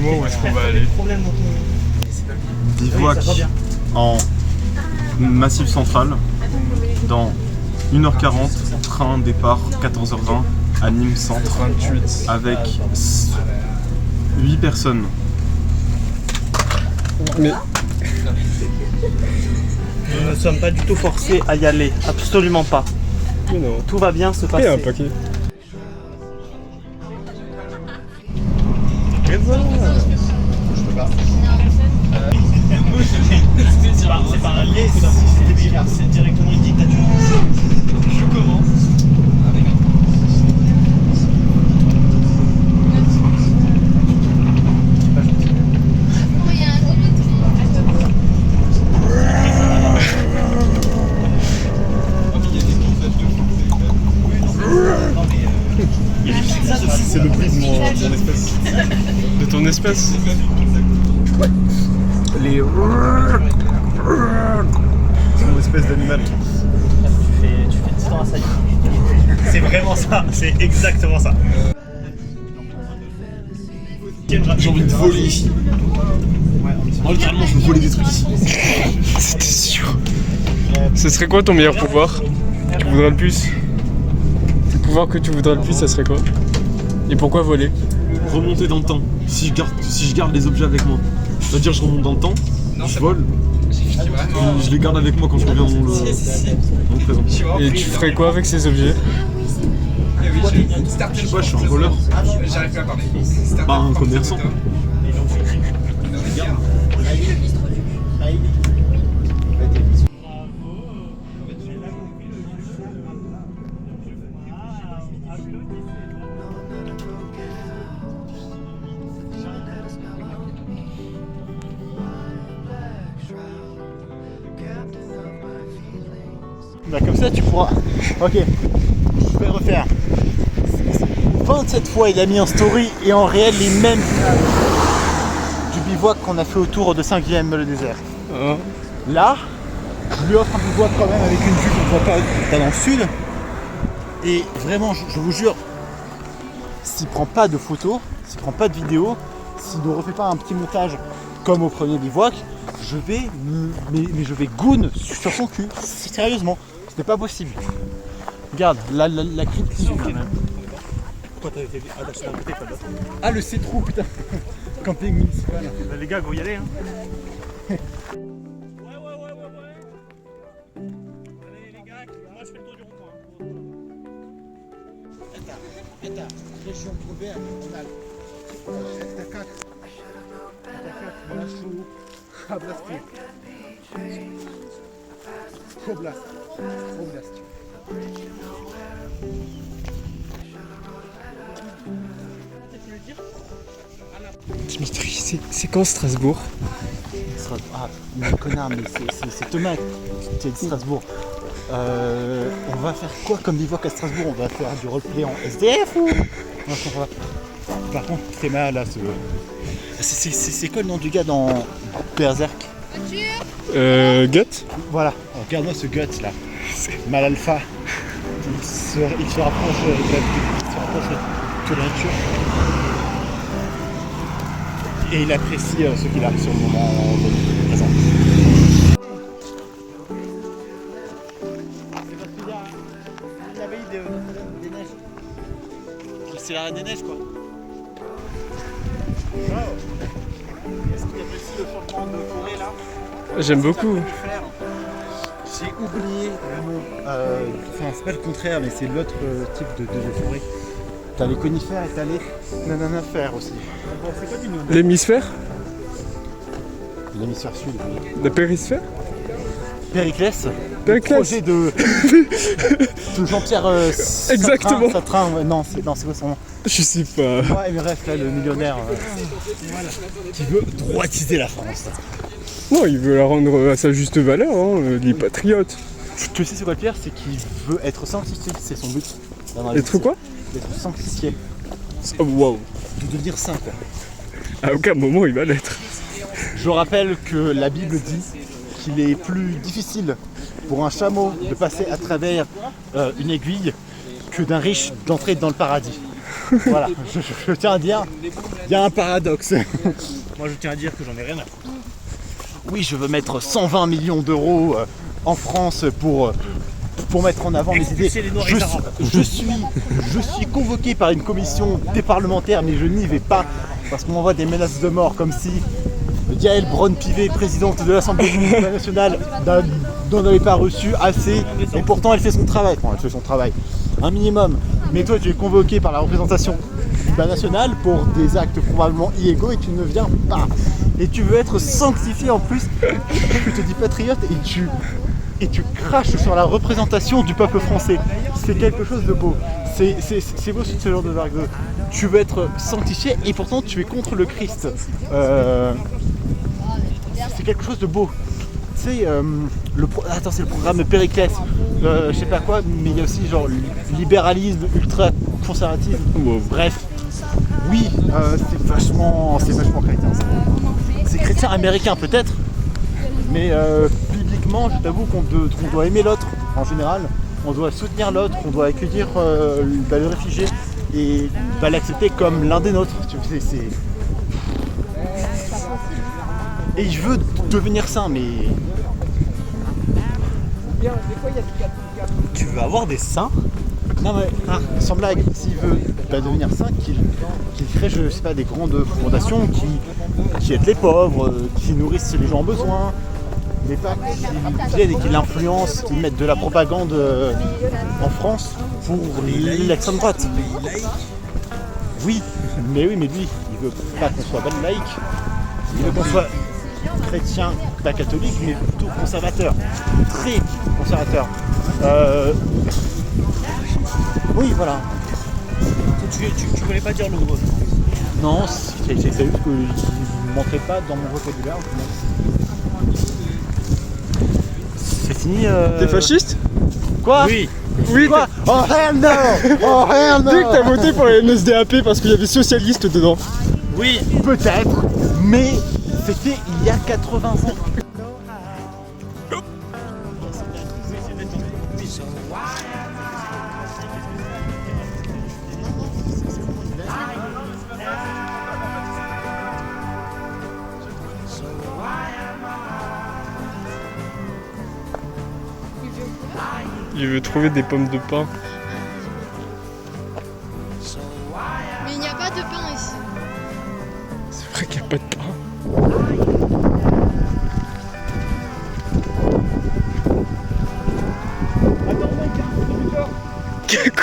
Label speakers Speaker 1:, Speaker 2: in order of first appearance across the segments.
Speaker 1: dis-moi où est-ce qu'on va aller.
Speaker 2: Bivouac en Massif Central dans 1h40, train départ 14h20 à Nîmes Centre
Speaker 1: 28.
Speaker 2: avec 8 personnes.
Speaker 1: Mais
Speaker 3: Nous ne sommes pas du tout forcés à y aller, absolument pas.
Speaker 1: non.
Speaker 3: Tout va bien se
Speaker 1: Il y a un
Speaker 3: passer.
Speaker 1: paquet. Et voilà.
Speaker 3: C'est pas allié, c'est directement une dictature. Je commence.
Speaker 2: C'est le bruit de mon espèce.
Speaker 1: De ton espèce.
Speaker 2: Les... C'est mon espèce d'animal.
Speaker 3: Tu fais distance à ça. C'est vraiment ça, c'est exactement ça.
Speaker 2: J'ai envie de voler ici. Oh, littéralement, je veux voler des trucs ici.
Speaker 1: C'était sûr. Ce serait quoi ton meilleur pouvoir? Tu voudrais le plus? Le pouvoir que tu voudrais le plus, ça serait quoi? Et pourquoi voler?
Speaker 2: Remonter dans le temps. Si je garde les objets avec moi. C'est-à-dire, je remonte dans le temps, je vole, et je les garde avec moi quand je reviens dans le présent.
Speaker 1: Et tu ferais quoi avec ces objets?
Speaker 2: Je sais pas, je suis un voleur. Pas un commerçant.
Speaker 3: Bah, comme ça tu pourras. Ok, je vais refaire. 27 fois il a mis en story et en réel les mêmes du bivouac qu'on a fait autour de 5e le désert.
Speaker 1: Hein?
Speaker 3: Là, je lui offre un bivouac quand même avec une vue qu'on ne voit pas dans le sud. Et vraiment, je vous jure, s'il prend pas de photos, s'il prend pas de vidéos, s'il ne refait pas un petit montage comme au premier bivouac, je vais goon sur son cul. Sérieusement, c'était pas possible. Regarde, la critique quand même. Pourquoi t'as été... Ah, là, c'est d'un côté, pas de l'autre. Ah, le C-Trou, putain. Camping municipal. Bah, les gars, go y aller, hein. Ouais. Allez, les gars, moi, je fais le tour du rond-point. État, région Robert, on a Tacac, Malachou, Hablasté, Oblast.
Speaker 1: Dimitri, c'est quand Strasbourg?
Speaker 3: Ah, mais connard, mais c'est Thomas qui a dit Strasbourg. On va faire quoi comme bivouac à Strasbourg? On va faire du roleplay en SDF ou... Non, je comprends pas. Par contre, Théma là, c'est quoi le nom du gars dans Berserk?
Speaker 1: Gut?
Speaker 3: Voilà, regarde-moi ce Gut là. Mal alpha. Il se rapproche de la nature. Et il apprécie ce qu'il a sur le moment présent. C'est parce qu'il y a la veille des neiges. C'est l'arrêt des neiges quoi. Wow. Est-ce que tu apprécies le changement de forêt là?
Speaker 1: J'aime beaucoup.
Speaker 3: J'ai oublié le nom. Enfin, c'est pas le contraire, mais c'est l'autre type de forêt. T'as les conifères et t'as les nananifères aussi. C'est quoi du nom?
Speaker 1: L'hémisphère?
Speaker 3: L'hémisphère sud.
Speaker 1: La périsphère?
Speaker 3: Périclès.
Speaker 1: Périclès.
Speaker 3: Le projet de Jean-Pierre
Speaker 1: Exactement.
Speaker 3: Satrin. Non, c'est quoi son nom?
Speaker 1: Je sais pas.
Speaker 3: Ouais, mais bref, là, le millionnaire voilà, qui veut droitiser la France.
Speaker 1: Non, il veut la rendre à sa juste valeur, hein, les patriotes.
Speaker 3: Tu sais ce quoi le pire, c'est qu'il veut être sanctifié, c'est son but.
Speaker 1: Être quoi?
Speaker 3: D'être sanctifié.
Speaker 1: Oh, wow.
Speaker 3: De devenir saint quoi.
Speaker 1: À aucun moment il va l'être.
Speaker 3: Je rappelle que la Bible dit qu'il est plus difficile pour un chameau de passer à travers une aiguille que d'un riche d'entrer dans le paradis. Voilà, je tiens à dire Il y a un paradoxe. Moi je tiens à dire que j'en ai rien à foutre. Oui, je veux mettre 120 millions d'euros en France pour mettre en avant mes idées. Je suis convoqué par une commission des parlementaires, mais je n'y vais pas parce qu'on m'envoie des menaces de mort comme si Yael Braun-Pivet, présidente de l'Assemblée nationale, n'en avait pas reçu assez. Et pourtant elle fait son travail. Enfin, elle fait son travail. Un minimum. Mais toi tu es convoqué par la représentation nationale pour des actes probablement illégaux et tu ne viens pas. Et tu veux être sanctifié en plus. Tu te dis patriote et tu craches sur la représentation du peuple français. C'est quelque chose de beau. C'est beau ce genre de vague. Tu veux être sanctifié et pourtant tu es contre le Christ. C'est quelque chose de beau. Tu sais, c'est le programme Périclès. Je sais pas quoi, mais il y a aussi genre libéralisme, ultra-conservatisme. Bref. Oui, c'est vachement chrétien. C'est chrétien américain peut-être, mais bibliquement, je t'avoue qu'on doit aimer l'autre en général, on doit soutenir l'autre, on doit accueillir le réfugié et l'accepter comme l'un des nôtres. Tu sais, et je veux devenir saint, mais tu veux avoir des saints? Non mais sans blague, s'il veut devenir saint, qu'il crée, je sais pas, des grandes fondations qui aident les pauvres, qui nourrissent les gens en besoin, mais pas qui aident et qui l'influencent, qui mettent de la propagande en France pour l'extrême droite. Oui, mais lui, il veut pas qu'on soit laïque, il veut qu'on soit chrétien, pas catholique, mais plutôt conservateur, très conservateur. Oui, voilà. Tu voulais pas dire le gros? Non, c'est juste que je ne montrais pas dans mon vocabulaire. C'est fini.
Speaker 1: T'es fasciste?
Speaker 3: Quoi?
Speaker 1: Oui.
Speaker 3: Quoi? Oh hell no! Oh hell no!
Speaker 1: Dis que t'as voté pour les NSDAP parce qu'il y avait socialiste dedans.
Speaker 3: Oui, peut-être, mais c'était il y a 80 ans.
Speaker 1: Il veut trouver des pommes de pain.
Speaker 4: Mais il n'y a pas de pain ici.
Speaker 1: C'est vrai qu'il n'y a pas de pain.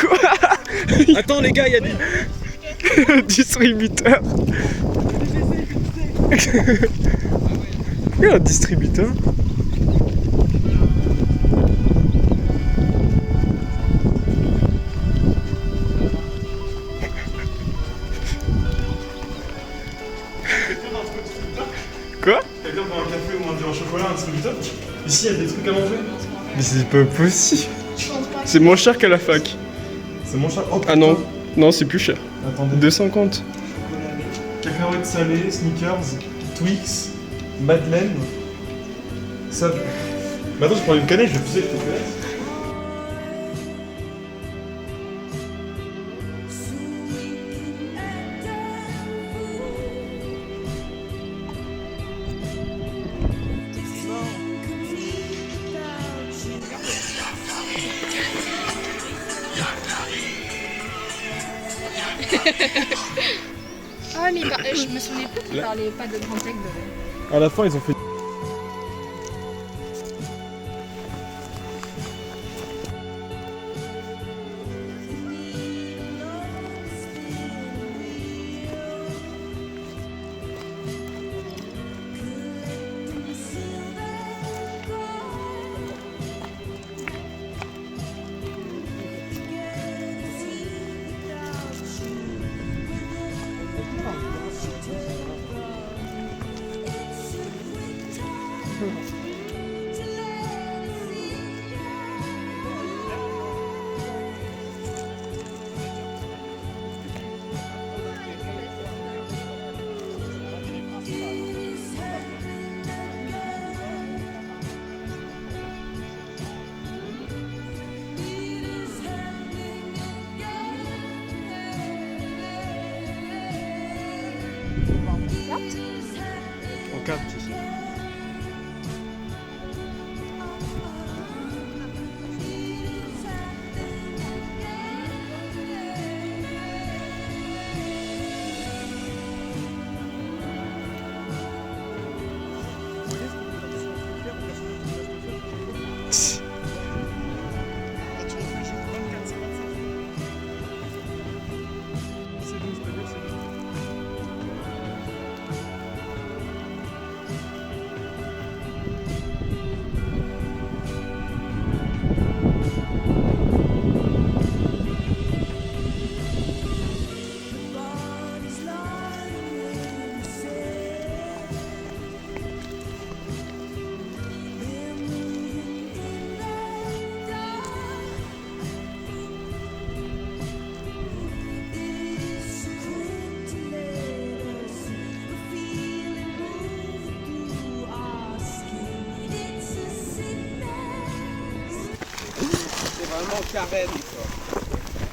Speaker 1: Quoi?
Speaker 2: Attends les gars, il y a des...
Speaker 1: Distributeur. Un distributeur. Quoi?
Speaker 2: Quelqu'un prend un café ou un chocolat, un distributeur? Ici, il y a des trucs à manger.
Speaker 1: Mais c'est pas possible.
Speaker 4: Je pense pas.
Speaker 1: C'est moins cher qu'à la fac.
Speaker 2: C'est mon chat. Oh,
Speaker 1: Ah non, non c'est plus cher.
Speaker 2: Attendez.
Speaker 1: 2,50.
Speaker 2: Cacahuètes salées, Snickers, Twix, Madeleine. Ça. Mais attends, je prends une canette, je vais pousser avec tes canettes.
Speaker 4: Ah mais je me souvenais plus qu'il parlait pas de grand tech de...
Speaker 2: À la fin, ils ont fait.
Speaker 1: En carte ici.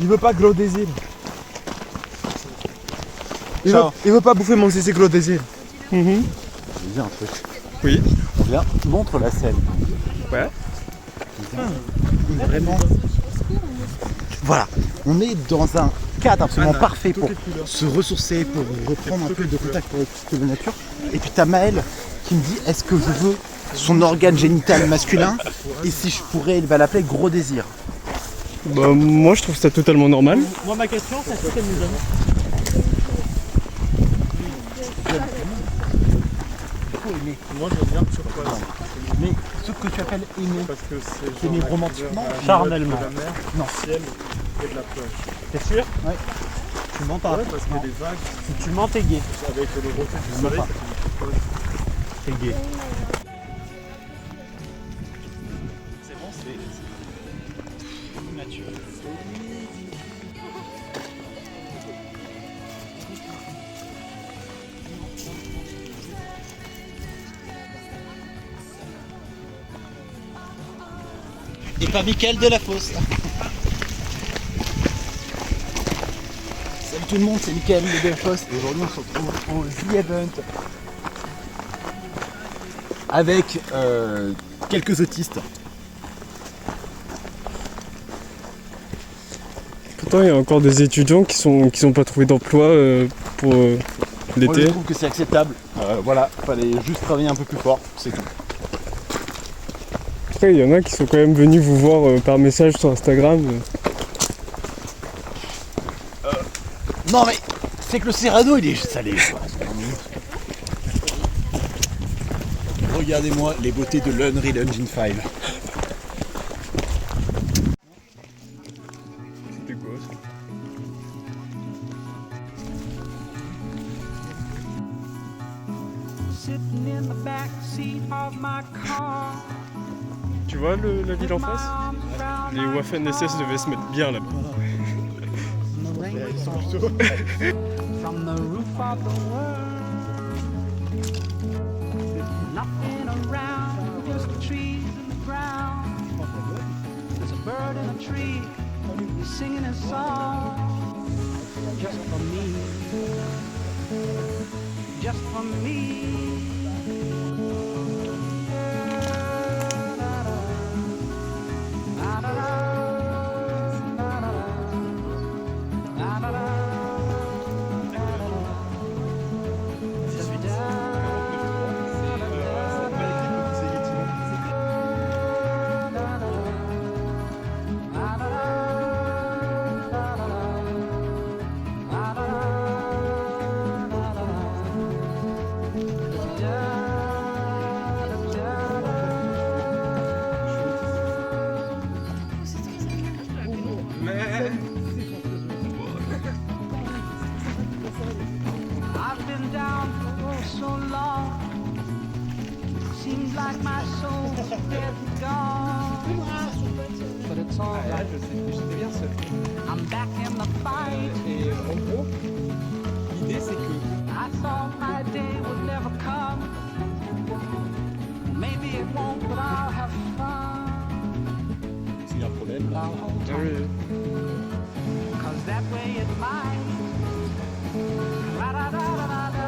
Speaker 3: Il veut pas gros désir.
Speaker 1: Il veut pas bouffer mon CC gros désir.
Speaker 3: Je vais dire un truc.
Speaker 1: Oui.
Speaker 3: On vient, montre la scène.
Speaker 1: Ouais.
Speaker 3: Vraiment. Voilà. On est dans un cadre absolument parfait pour se ressourcer, pour reprendre un peu de contact avec la nature. Et puis t'as Maëlle qui me dit est-ce que je veux son organe génital masculin et si je pourrais, il va l'appeler gros désir.
Speaker 1: Bah moi je trouve ça totalement normal.
Speaker 3: Moi ma question c'est ce qu'elle nous donne.
Speaker 2: Moi je veux bien sur quoi.
Speaker 3: Mais ce que tu appelles aimer,
Speaker 2: Parce que c'est
Speaker 3: aimer romantiquement,
Speaker 2: charnellement.
Speaker 3: charnellement.
Speaker 2: De la mer,
Speaker 3: Non.
Speaker 2: du ciel et de la plage.
Speaker 3: T'es sûr? Ouais. Tu mens pas.
Speaker 2: Ouais, parce qu'il y a des vagues
Speaker 3: Si tu mens, t'es gay.
Speaker 2: avec le reflet du
Speaker 3: Je
Speaker 2: soleil.
Speaker 3: mens pas. T'es gay. C'est bon, c'est naturel. Et pas Mickaël Delafosse. Salut tout le monde, c'est Mickaël Delafosse et aujourd'hui on se retrouve au The Event avec quelques autistes.
Speaker 1: Pourtant il y a encore des étudiants qui sont pas trouvés d'emploi pour
Speaker 3: Moi
Speaker 1: l'été.
Speaker 3: je trouve que c'est acceptable. Voilà, fallait juste travailler un peu plus fort, c'est tout.
Speaker 1: Après il y en a qui sont quand même venus vous voir par message sur Instagram.
Speaker 3: Non mais c'est que le Cyrano il est salé quoi. Regardez-moi les beautés de l'Unreal Engine 5.
Speaker 1: C'était quoi ça?
Speaker 5: Sitting in the back seat of my car.
Speaker 1: Tu vois la ville en face? Les Waffen SS devaient se mettre bien là-bas.
Speaker 5: From the roof of the world. Nothing around, just trees and the ground. There's a bird in a tree, he's singing a song. Just for me, just for me. I've been down for so long. Seems like my soul's dead and gone. But it's all right. I'm back in the fight.
Speaker 2: Et en gros, l'idée c'est que
Speaker 5: I thought my day would never come. Maybe it won't, but I'll have fun.
Speaker 3: S'il y a un problème là.
Speaker 5: I'll hold
Speaker 1: Ah
Speaker 5: tight,
Speaker 1: oui.
Speaker 5: 'cause that way it might. La-da-da-da-da-da.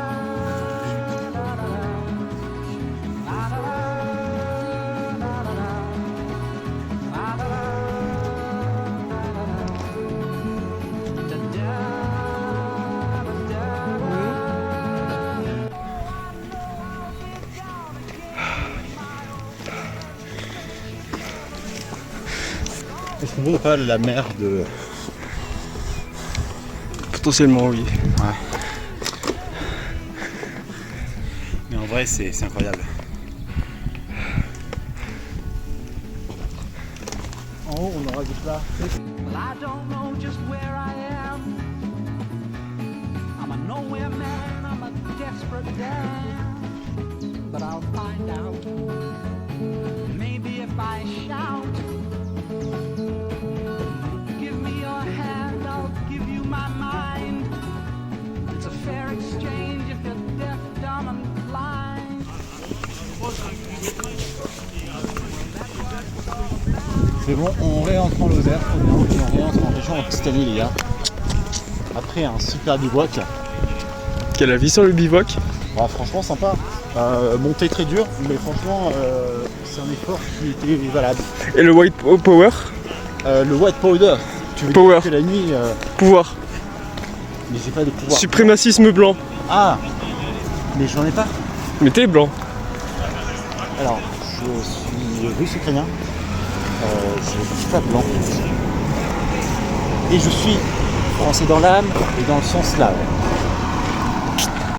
Speaker 3: vaut pas la mer de...
Speaker 1: Potentiellement, oui.
Speaker 3: Mais en vrai, c'est incroyable. En haut, on aura des plats.
Speaker 5: Well, I don't know just where I am. I'm a nowhere man, I'm a desperate man. But I'll find out. Maybe if I shout, give me your hand, I'll give you my mind. It's a fair exchange if you're deaf, dumb and blind.
Speaker 3: C'est bon, on réentre en Lozère, on réentre en région Occitanie, les gars. Après un super bivouac.
Speaker 1: Quel avis sur le bivouac?
Speaker 3: Franchement sympa. Montée très dure, mais franchement c'est un effort qui était valable.
Speaker 1: Et le white power?
Speaker 3: Le white powder, tu veux
Speaker 1: Power.
Speaker 3: dire que la nuit,
Speaker 1: Pouvoir.
Speaker 3: mais j'ai pas de pouvoir.
Speaker 1: Suprémacisme blanc.
Speaker 3: Ah, mais j'en ai pas.
Speaker 1: Mais t'es blanc.
Speaker 3: Alors, je suis russe-ukrainien, je suis pas blanc. Et je suis français dans l'âme et dans le sens slave.